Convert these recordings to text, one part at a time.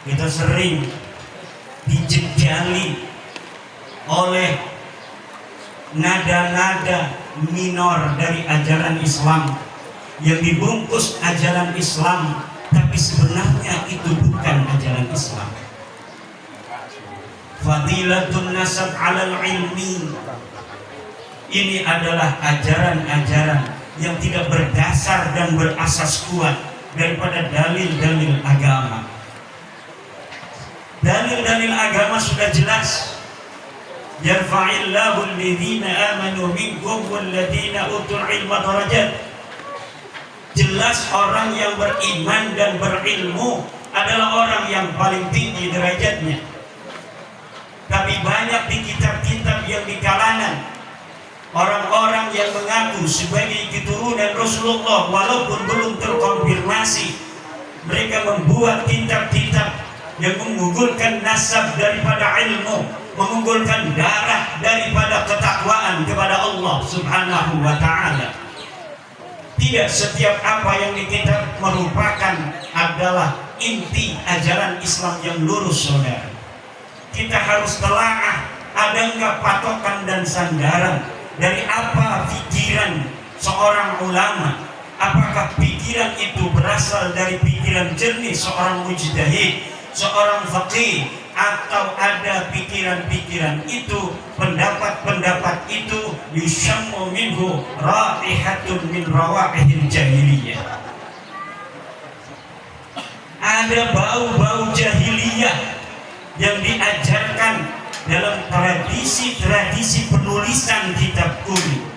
Kita sering dijejali oleh nada-nada minor dari ajaran Islam yang dibungkus ajaran Islam, tapi sebenarnya itu bukan ajaran Islam. Fadilatun nasab alal ilmi, ini adalah ajaran-ajaran yang tidak berdasar dan berasas kuat daripada dalil-dalil agama. Dalil-dalil agama sudah jelas. Yarfa'illahu alladhina amanu minkum walladhina utul ilma darajat. Jelas orang yang beriman dan berilmu adalah orang yang paling tinggi derajatnya. Tapi banyak di kitab-kitab yang di kalangan orang-orang yang mengaku sebagai keturunan Rasulullah walaupun belum terkonfirmasi, mereka membuat kitab-kitab yang mengunggulkan nasab daripada ilmu, mengunggulkan darah daripada ketakwaan kepada Allah Subhanahu wa ta'ala. Tidak setiap apa yang di kitab merupakan adalah inti ajaran Islam yang lurus, saudara. Kita harus telaah, ada enggak patokan dan sandaran dari apa pikiran seorang ulama. Apakah pikiran itu berasal dari pikiran jernih seorang mujtahid, seorang faqih, atau ada pikiran-pikiran itu, pendapat-pendapat itu yusammu minhu raihatun min rawaihil jahiliyah. Ada bau-bau jahiliyah yang diajarkan dalam tradisi-tradisi penulisan kitab kuno.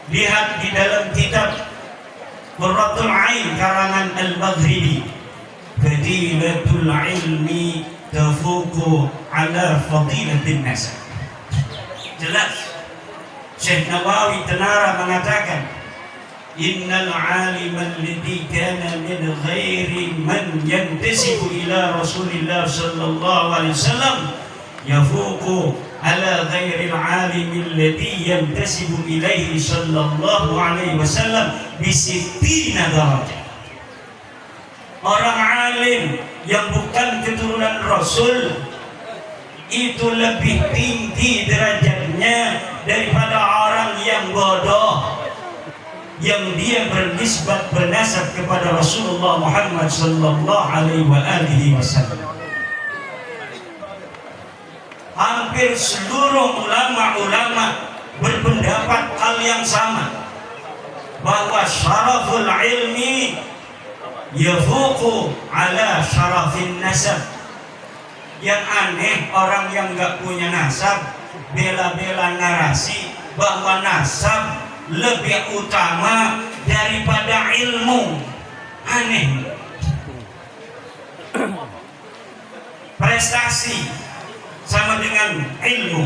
Lihat di dalam kitab Qurratul Ain karangan Al-Maghribi, fadilatul ilmi tafuqu ala fadilatin nasab. Jelas Syekh Nawawi Tenara mengatakan, innal alima alladhi kana min ghairi man yantasibu ila Rasulillah sallallahu alaihi wasallam yafuqu ala ghairi al-alim alladhi yantasibu ilaihi sallallahu alaihi wasallam bi 60 darajah. Orang alim yang bukan keturunan Rasul itu lebih tinggi derajatnya daripada orang yang bodoh yang dia bernisbat bernasab kepada Rasulullah Muhammad sallallahu alaihi wasallam. Hampir seluruh ulama-ulama berpendapat hal yang sama, bahwa syaraful ilmi yafuqu ala syarafin nasab. Yang aneh, orang yang enggak punya nasab bela-bela narasi bahwa nasab lebih utama daripada ilmu. Aneh. Prestasi sama dengan ilmu,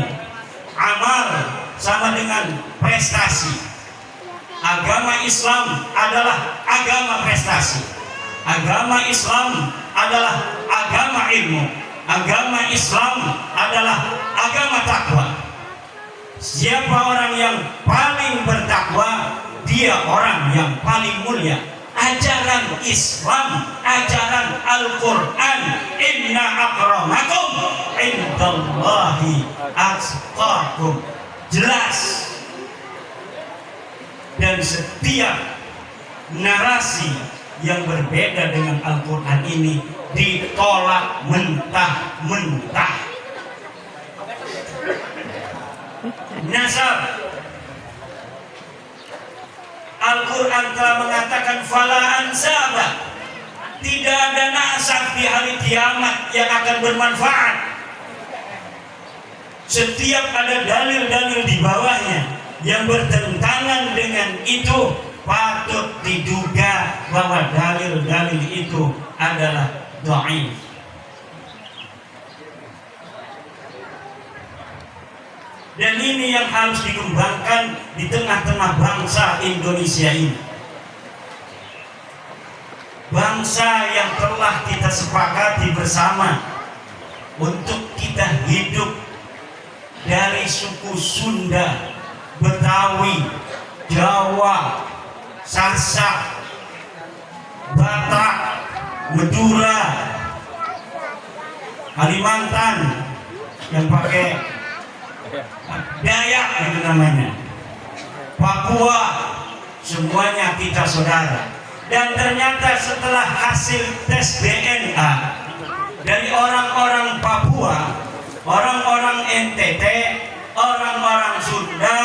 amal sama dengan prestasi. Agama Islam adalah agama prestasi. Agama Islam adalah agama ilmu. Agama Islam adalah agama takwa. Siapa orang yang paling bertakwa, dia orang yang paling mulia. Ajaran Islam, ajaran Al-Quran, inna akramakum indallahi atqakum, jelas. Dan setiap narasi yang berbeda dengan Al-Quran ini ditolak mentah-mentah. Nasab, Al-Quran telah mengatakan fala ansaba, tidak ada nasab di hari kiamat yang akan bermanfaat. Setiap ada dalil-dalil di bawahnya yang bertentangan dengan itu, patut diduga bahwa dalil-dalil itu adalah dhaif. Dan ini yang harus dikembangkan di tengah-tengah bangsa Indonesia ini. Bangsa yang telah kita sepakati bersama untuk kita hidup dari suku Sunda, Betawi, Jawa, Sasak, Batak, Madura, Kalimantan yang pakai Dayak itu namanya, Papua, semuanya kita saudara. Dan ternyata setelah hasil tes DNA dari orang-orang Papua, orang-orang NTT, orang-orang Sunda,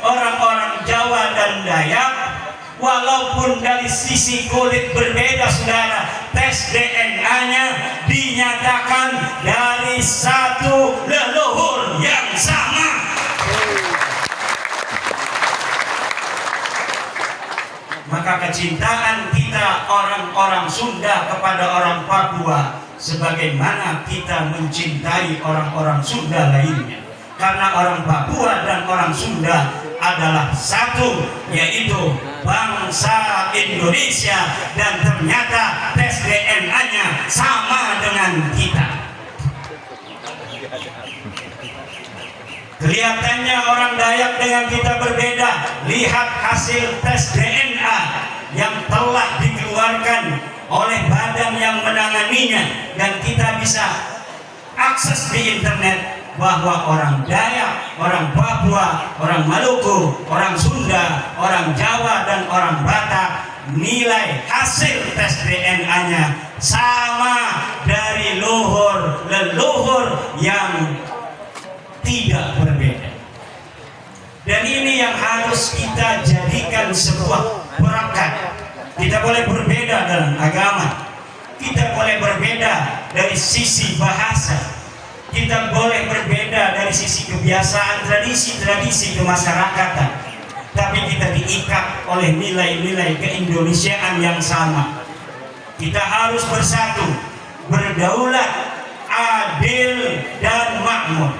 orang-orang Jawa dan Dayak, walaupun dari sisi kulit berbeda saudara, tes DNA-nya dinyatakan dari satu leluhur yang sama. Maka kecintaan kita orang-orang Sunda kepada orang Papua sebagaimana kita mencintai orang-orang Sunda lainnya. Karena orang Papua dan orang Sunda adalah satu, yaitu bangsa Indonesia, dan ternyata tes DNA-nya sama dengan kita. Kelihatannya orang Dayak dengan kita berbeda. Lihat hasil tes DNA yang telah dikeluarkan oleh badan yang menanganinya, dan kita bisa akses di internet bahwa orang Dayak, orang Papua, orang Maluku, orang Sunda, orang Jawa dan orang Batak, nilai hasil tes DNA-nya sama dari leluhur yang tidak berbeda. Dan ini yang harus kita jadikan sebuah berkat. Kita boleh berbeda dalam agama, kita boleh berbeda dari sisi bahasa, kita boleh berbeda dari sisi kebiasaan, tradisi kemasyarakatan, tapi kita diikat oleh nilai-nilai keindonesiaan yang sama. Kita harus bersatu, berdaulat, adil dan makmur.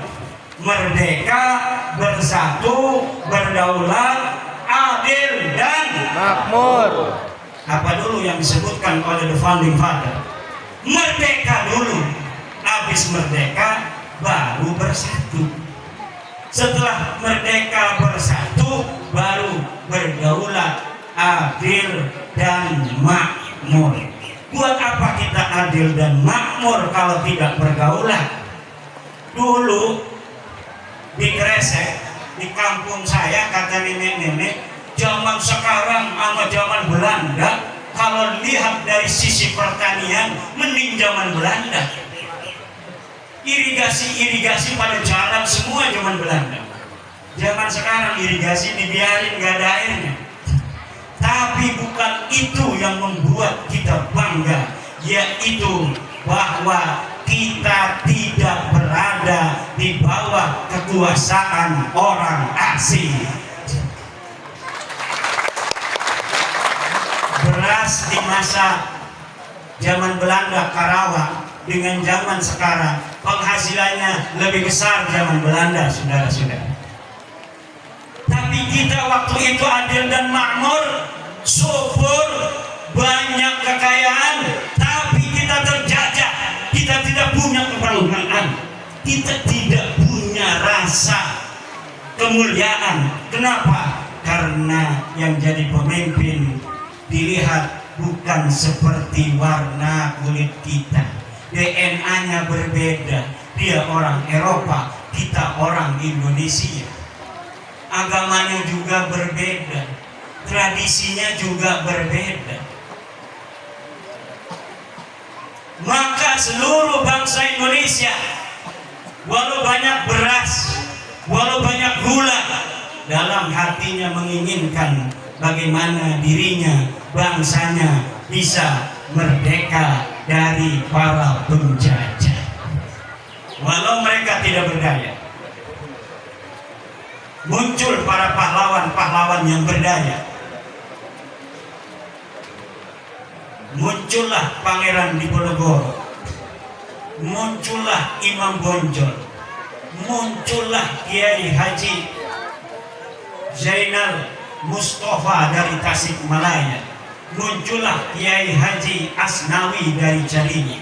Merdeka, bersatu, berdaulat, adil dan makmur. Apa dulu yang disebutkan oleh the founding father? Merdeka dulu, habis merdeka baru bersatu. Setelah merdeka bersatu baru berdaulat, adil dan makmur. Buat apa kita adil dan makmur kalau tidak berdaulat? Dulu di Gresik, di kampung saya, kata nenek-nenek, zaman sekarang sama zaman Belanda, kalau lihat dari sisi pertanian mending zaman Belanda. Irigasi pada jalan semua zaman Belanda. Zaman sekarang irigasi dibiarin, gak ada airnya. Tapi bukan itu yang membuat kita bangga, yaitu bahwa kita tidak berada di bawah kekuasaan orang asing. Beras di masa zaman Belanda Karawang dengan zaman sekarang penghasilannya lebih besar zaman Belanda, saudara-saudara. Tapi kita waktu itu adil dan makmur, subur, banyak kekayaan, tapi kita terjajah. Kita tidak punya kebanggaan, kita tidak punya rasa kemuliaan. Kenapa? Karena yang jadi pemimpin dilihat bukan seperti warna kulit kita, DNA-nya berbeda. Dia orang Eropa, kita orang Indonesia. Agamanya juga berbeda, tradisinya juga berbeda. Maka seluruh bangsa Indonesia, walau banyak beras, walau banyak gula, dalam hatinya menginginkan bagaimana dirinya, bangsanya bisa merdeka dari para penjajah. Walau mereka tidak berdaya, muncul para pahlawan-pahlawan yang berdaya. Muncullah Pangeran Diponegoro, muncullah Imam Bonjol, muncullah Kiai Haji Zainal Mustafa dari Tasikmalaya, muncullah Kiai Haji Asnawi dari Caringin.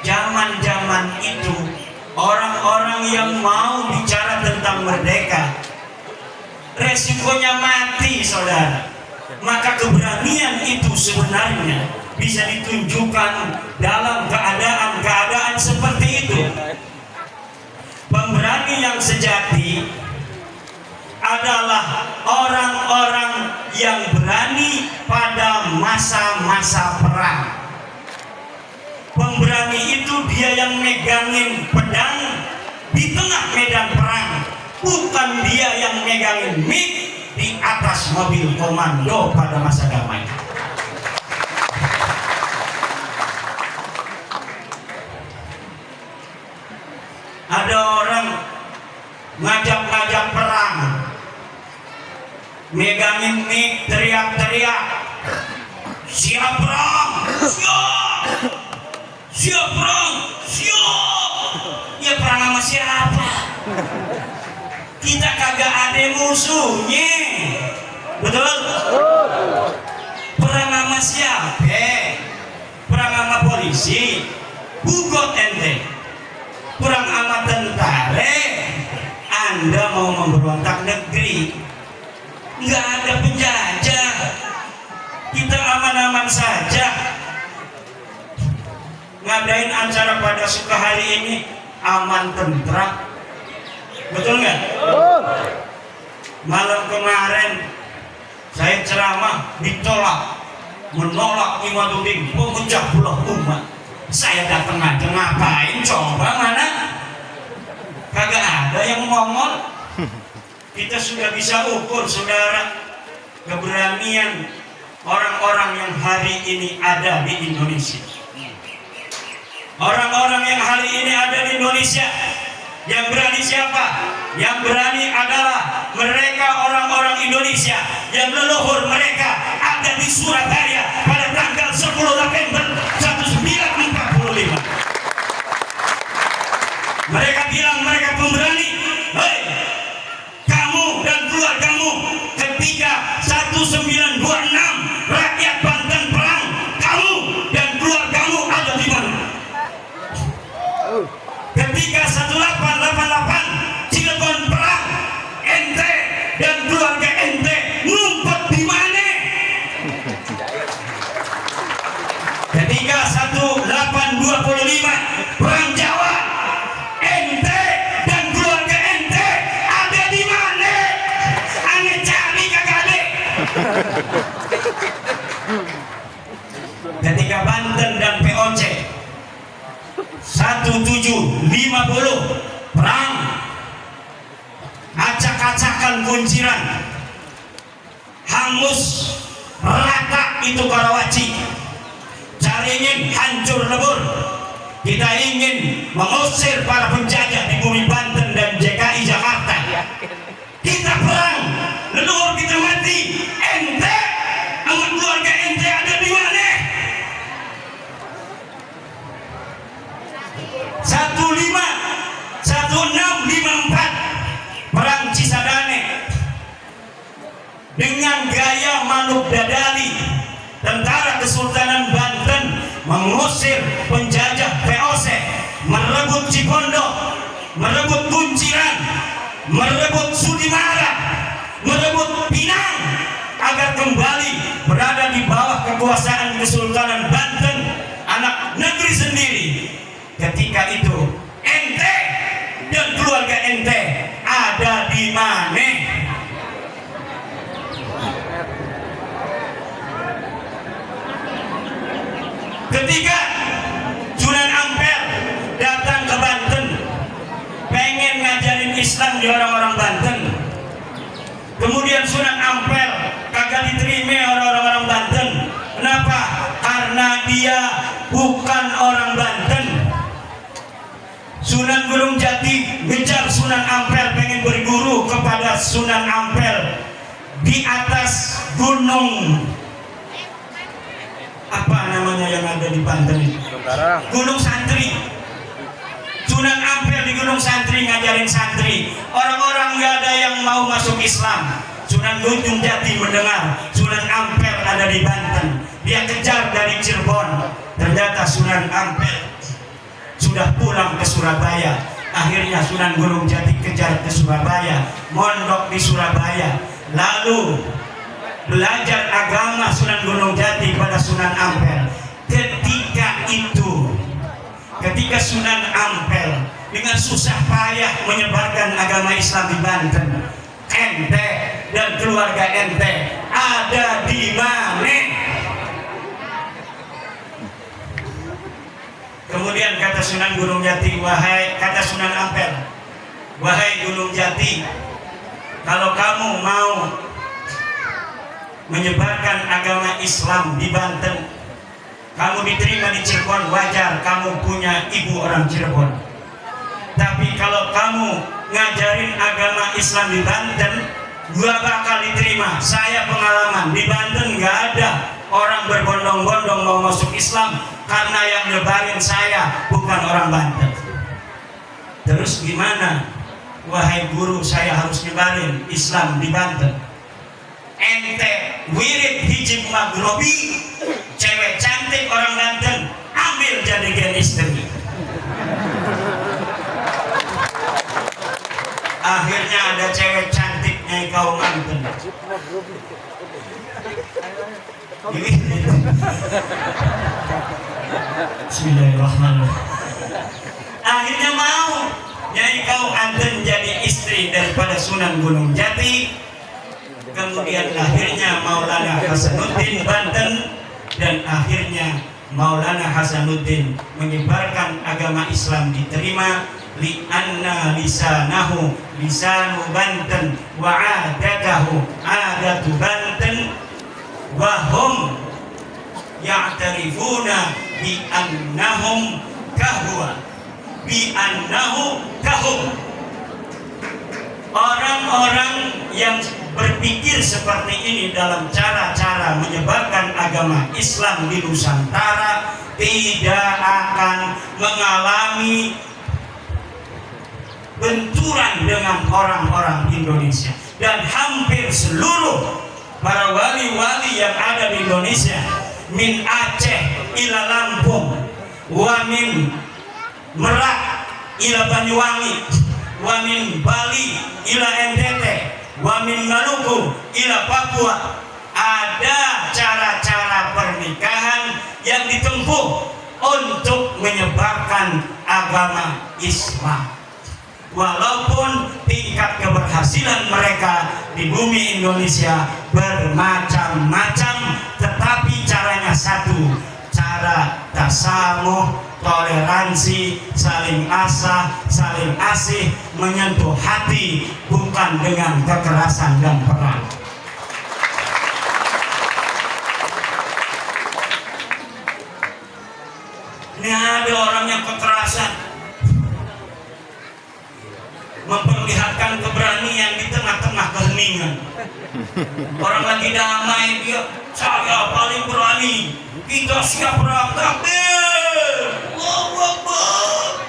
Zaman-zaman itu orang-orang yang mau bicara tentang merdeka resikonya mati, saudara. Maka keberanian itu sebenarnya bisa ditunjukkan dalam keadaan-keadaan seperti masa-masa perang. Pemberani itu dia yang megangin pedang di tengah medan perang, bukan dia yang megangin mic di atas mobil komando pada masa damai. Ada orang ngajak-ngajak perang, megangin mic, teriak-teriak, siap perang, siap, siap perang, siap. Ya perang sama siapa? Kita kagak ada musuhnya, betul? Perang sama siapa? Perang sama polisi, bugot ente. Perang sama tentara, Anda mau memberontak negeri. Nggak ada penjajah, kita aman-aman saja. Ngadain acara pada suka hari ini aman tentram, betul nggak? Malam kemarin saya ceramah ditolak, menolak Imaduddin, pemecah belah umat. Saya datang aja ngapain coba, mana? Kagak ada yang ngomong. Kita sudah bisa ukur, saudara, keberanian orang-orang yang hari ini ada di Indonesia. Orang-orang yang hari ini ada di Indonesia, yang berani siapa? Yang berani adalah mereka, orang-orang Indonesia yang leluhur mereka ada di Surabaya pada tanggal 10 November 1945. Mereka bilang mereka pemberani. Hei, kamu dan keluargamu ketika 1926 rakyat Banten perang, kamu dan keluargamu ada di mana? Ketika 1888 Cilegon perang, ente dan keluarga ente ngumpet di mana? Ketika 1825 perang Jawa, ente dan keluarga ente ada di mana? Ane cari kagak ada. Ketika Banten dan POC 1750 perang, acak-acakan kunciran, hangus rata itu Karawaci, caringin hancur lebur. Kita ingin mengusir para penjajah di bumi Banten dan DKI Jakarta. Kita perang, leluhur kita mati, ente sama keluarga ente ada di mana? 1654 perang Cisadane, dengan gaya Manuk Dadali, tentara Kesultanan Banten mengusir penjajah VOC, merebut Cipondoh, merebut Kunciran, merebut Sudimara, merebut Pinang, agar kembali berada di bawah kekuasaan Kesultanan Banten, anak negeri sendiri. Ketika itu ente dan keluarga ente ada di mana? Ketika Sunan Ampel datang ke Banten pengen ngajarin Islam di orang-orang Banten, kemudian Sunan Ampel kagak diterima orang-orang Banten. Kenapa? Karena dia bukan orang Banten. Sunan Gunung Jati ngejar Sunan Ampel, pengen berguru kepada Sunan Ampel di atas gunung apa namanya yang ada di Banten itu? Gunung Santri. Sunan Ampel di Gunung Santri ngajarin santri. Orang-orang nggak ada yang mau masuk Islam. Sunan Gunung Jati mendengar Sunan Ampel ada di Banten, dia kejar dari Cirebon. Ternyata Sunan Ampel sudah pulang ke Surabaya. Akhirnya Sunan Gunung Jati kejar ke Surabaya, mondok di Surabaya, lalu belajar agama Sunan Gunung Jati pada Sunan Ampel. Ketika Sunan Ampel dengan susah payah menyebarkan agama Islam di Banten, ente dan keluarga ente ada di mana? Kemudian kata Sunan Gunung Jati, kata Sunan Ampel, wahai Gunung Jati, kalau kamu mau menyebarkan agama Islam di Banten, kamu diterima di Cirebon, wajar, kamu punya ibu orang Cirebon. Tapi kalau kamu ngajarin agama Islam di Banten, gua bakal diterima. Saya pengalaman di Banten nggak ada orang berbondong-bondong mau masuk Islam karena yang nyebarin saya bukan orang Banten. Terus gimana? Wahai guru, saya harus nyebarin Islam di Banten. Ente wirid hiji magrobi, cewek cantik orang Banten, ambil jadi gen istri. Akhirnya ada cewek cantiknya kaum Banten. Bismillahirrahmanirrahim. Akhirnya mau Nyai Kau Anten jadi istri daripada Sunan Gunung Jati. Kemudian akhirnya Maulana Hasanuddin Banten, dan akhirnya Maulana Hasanuddin menyebarkan agama Islam diterima. Li'anna lisanahu lisanu Banten wa adatahu adatu Banten wa hum ya'tarifuna bi annahum kahwa bi annahu kahum. Orang-orang yang berpikir seperti ini dalam cara-cara menyebarkan agama Islam di Nusantara tidak akan mengalami benturan dengan orang-orang Indonesia. Dan hampir seluruh para wali-wali yang ada di Indonesia, min Aceh ila Lampung, wa min Merak ila Banyuwangi, wa min Bali ila NTT, wa min Maluku ila Papua, ada cara-cara pernikahan yang ditempuh untuk menyebarkan agama Islam. Walaupun tingkat keberhasilan mereka di bumi Indonesia bermacam-macam, tetapi caranya satu, cara tasamuh, toleransi, saling asah, saling asih, menyentuh hati, bukan dengan kekerasan dan perang. Ini ada orang yang kekerasan, memperlihatkan keberanian di tengah-tengah keheningan. Orang lagi damai, dia, saya paling berani, kita siap perang, takbir, Allahu Akbar.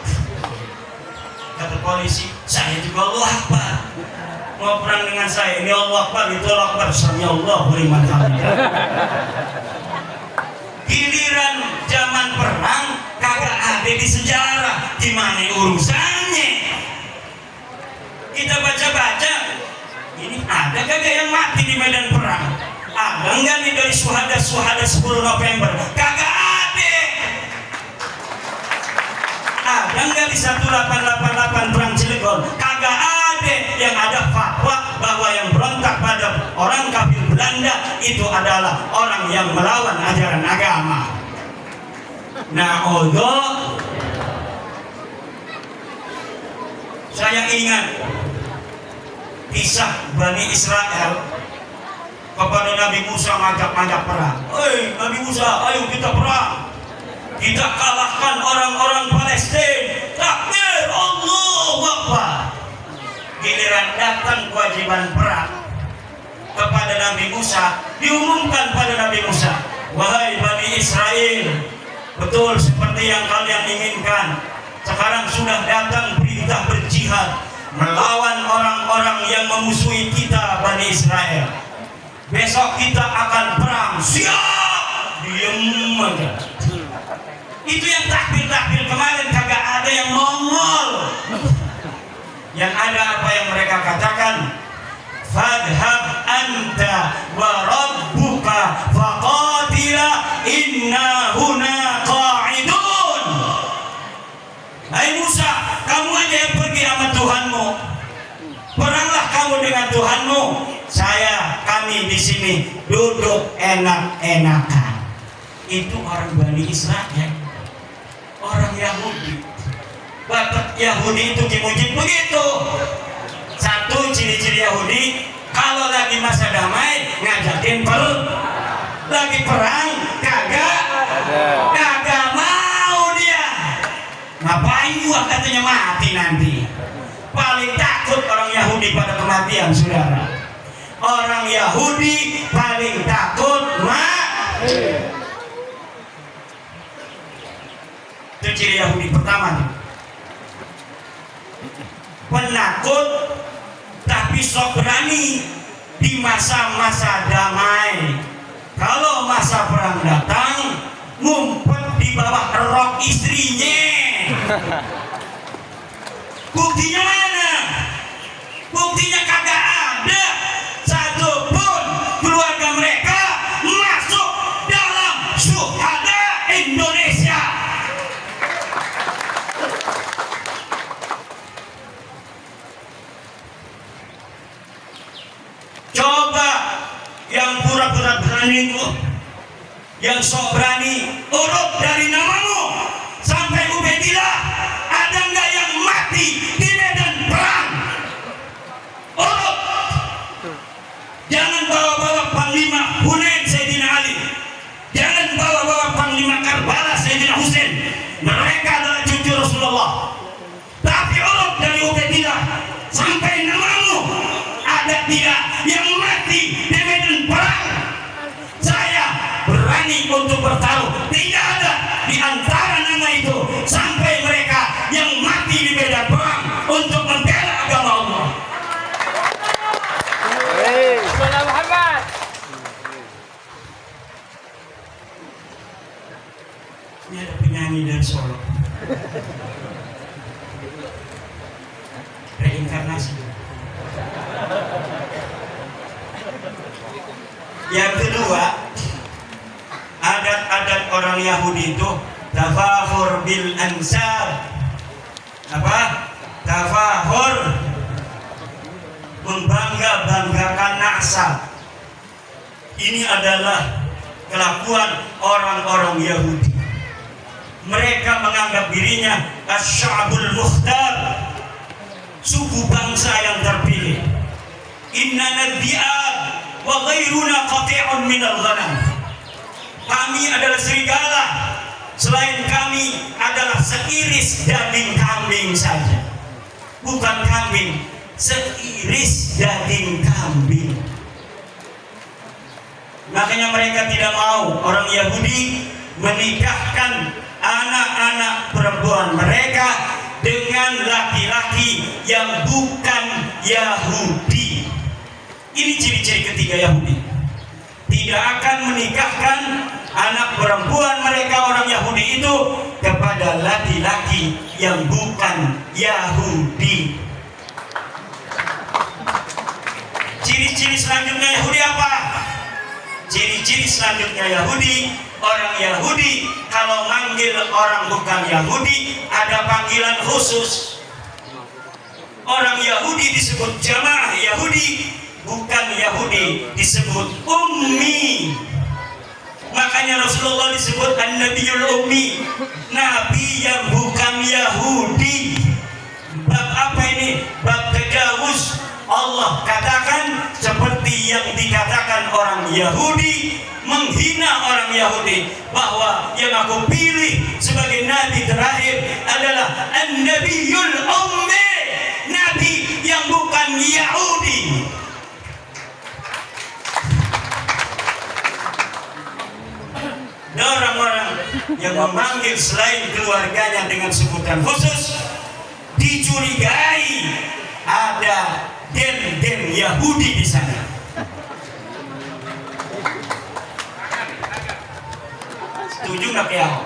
Kata polisi, saya juga Allahu Akbar. Mau perang dengan saya, ini Allahu Akbar, itu Allahu Akbar, sami Allahu liman hamidah. Giliran zaman perang kagak ada di sejarah, gimana urusannya? Kita baca-baca, ini ada kagak yang mati di medan perang? Ada enggak nih dari suhada 10 November? Kagak ada. Ada enggak di 1888 perang Cilegon? Kagak ada. Yang ada fatwa bahwa yang berontak pada orang kafir Belanda itu adalah orang yang melawan ajaran agama. Nah, saya ingat kisah Bani Israel kepada Nabi Musa ngajak perang. Nabi Musa, ayo kita perang, kita kalahkan orang-orang Palestina. Takbir, Allahu Akbar. Giliran datang kewajiban perang kepada Nabi Musa, diumumkan pada Nabi Musa, wahai Bani Israel, betul seperti yang kalian inginkan, sekarang sudah datang perintah berjihad melawan orang-orang yang memusuhi kita Bani Israel. Besok kita akan perang. Siap. Diem aja. Itu yang takbir-takbir kemarin kagak ada yang mongol. Yang ada apa yang mereka katakan, fadhhab anta wa rabbuka faqatila inna huna qa'idun. Hai Musa, kamu aja yang pergi sama Tuhanmu. Peranglah kamu dengan Tuhanmu. Kami di sini duduk enak-enakan. Itu orang Bani Israel. Orang Yahudi. Bapak Yahudi itu dimujib begitu. Satu ciri-ciri Yahudi, kalau lagi masa damai ngajakin lagi perang kagak mau dia. Ngapain gua katanya mati nanti. Paling takut orang Yahudi pada kematian, saudara. Orang Yahudi paling takut mati. Itu ciri Yahudi pertama nih. Penakut tapi sok berani di masa-masa damai. Kalau masa perang datang, ngumpet di bawah rok istrinya. Buktinya mana? Buktinya kagak ada satupun keluarga mereka masuk dalam syuhada Indonesia. Coba yang pura-pura berani itu, yang sok berani, urut dari namamu sampai Ubaidillah, ada nggak yang mati di medan perang? Urut. Jangan bawa-bawa Panglima Hunain Sayyidina Ali, jangan bawa-bawa Panglima Karbala Sayyidina Husain. Mereka adalah cucu Rasulullah. Tapi urut dari Ubaidillah sampai namamu, ada tidak yang mati di medan perang? Saya berani untuk bertaruh, tidak ada di antara nama itu sampai mereka yang mati di medan perang untuk membela agama Allah. Salam Muhammad. Ini ada penyanyi dari Solo, reinkarnasi. Yang kedua, adat-adat orang Yahudi itu tafahur bil ansab. Apa? Tafahur, membangga-banggakan nasab. Ini adalah kelakuan orang-orang Yahudi. Mereka menganggap dirinya asy'abul mukhtar, suku bangsa yang terpilih. Inna nadbi'ab wa ghairuna qati'un minal ghanam. Kami adalah serigala, selain kami adalah seiris daging kambing saja. Bukan kambing, seiris daging kambing. Makanya mereka tidak mau orang Yahudi menikahkan anak-anak perempuan mereka dengan laki-laki yang bukan Yahudi. Ini ciri-ciri ketiga Yahudi. Tidak akan menikahkan anak perempuan mereka orang Yahudi itu kepada laki-laki yang bukan Yahudi. Ciri-ciri selanjutnya Yahudi apa? Ciri-ciri selanjutnya Yahudi, orang Yahudi kalau manggil orang bukan Yahudi ada panggilan khusus. Orang Yahudi disebut jamaah Yahudi, bukan Yahudi disebut ummi. Makanya Rasulullah disebut an-nabiyul ummi, nabi yang bukan Yahudi. Bab apa ini? Bab tajawuz. Allah katakan seperti yang dikatakan orang Yahudi, menghina orang Yahudi, bahwa yang aku pilih sebagai nabi terakhir adalah an-nabiyul ummi, nabi yang bukan Yahudi. Orang-orang yang memanggil selain keluarganya dengan sebutan khusus dicurigai ada gen-gen Yahudi di sana. Setuju nggak ya?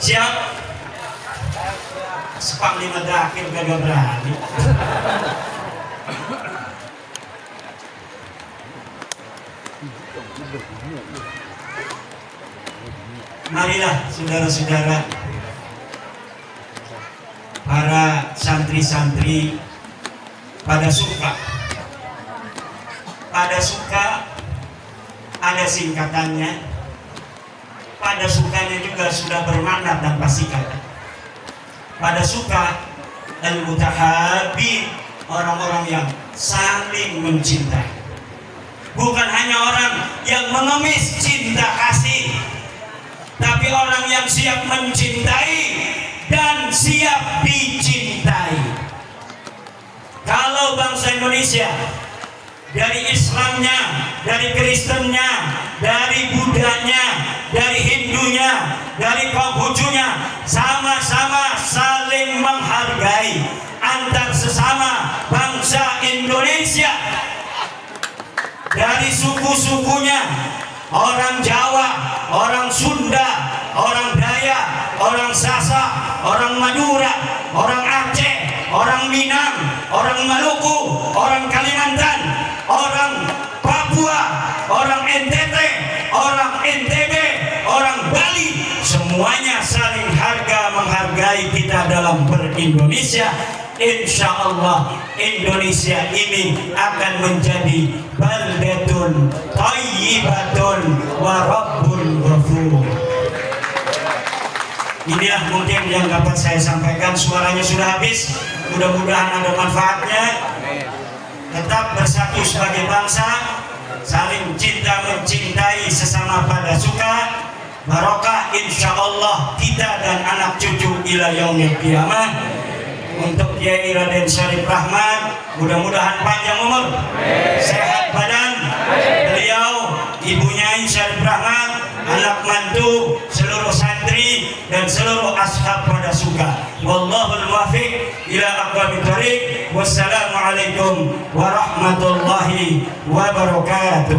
Siap? Panglima Dakil gak berani. Marilah saudara-saudara, para santri-santri pada suka ada singkatannya, pada sukanya juga sudah bermakna. laknat dan pasikan. Pada suka al-mutahabbi, orang-orang yang saling mencintai. Bukan hanya orang yang mengemis cinta kasih, tapi orang yang siap mencintai dan siap dicintai. Kalau bangsa Indonesia dari Islamnya, dari Kristennya, dari Budanya, dari Hindunya, dari Konghucunya, sama-sama saling menghargai antar sesama bangsa Indonesia, dari suku-sukunya, orang Jawa, orang Sunda, orang Dayak, orang Sasak, orang Madura, orang Aceh, orang Minang, orang Maluku, orang Kalimantan, orang Papua, orang NTT, orang NTB, orang Bali, semuanya saling menghargai kita dalam ber-Indonesia. Insya Allah Indonesia ini akan menjadi baldatun thayyibatun wa rabbun ghafur. Inilah mungkin yang dapat saya sampaikan. Suaranya sudah habis, mudah-mudahan ada manfaatnya. Tetap bersatu sebagai bangsa, saling cinta mencintai sesama pada suka. Barokah insya Allah kita dan anak cucu ila yaumil qiyamah. Untuk Kiai Raden Syarif Rahman, mudah-mudahan panjang umur, sehat badan. Beliau, ibunya Syarif Rahman, anak mantu, seluruh santri dan seluruh ashab pada suka. Wallahul muwaffiq ila aqwamit thoriq. Wassalamualaikum warahmatullahi wabarakatuh.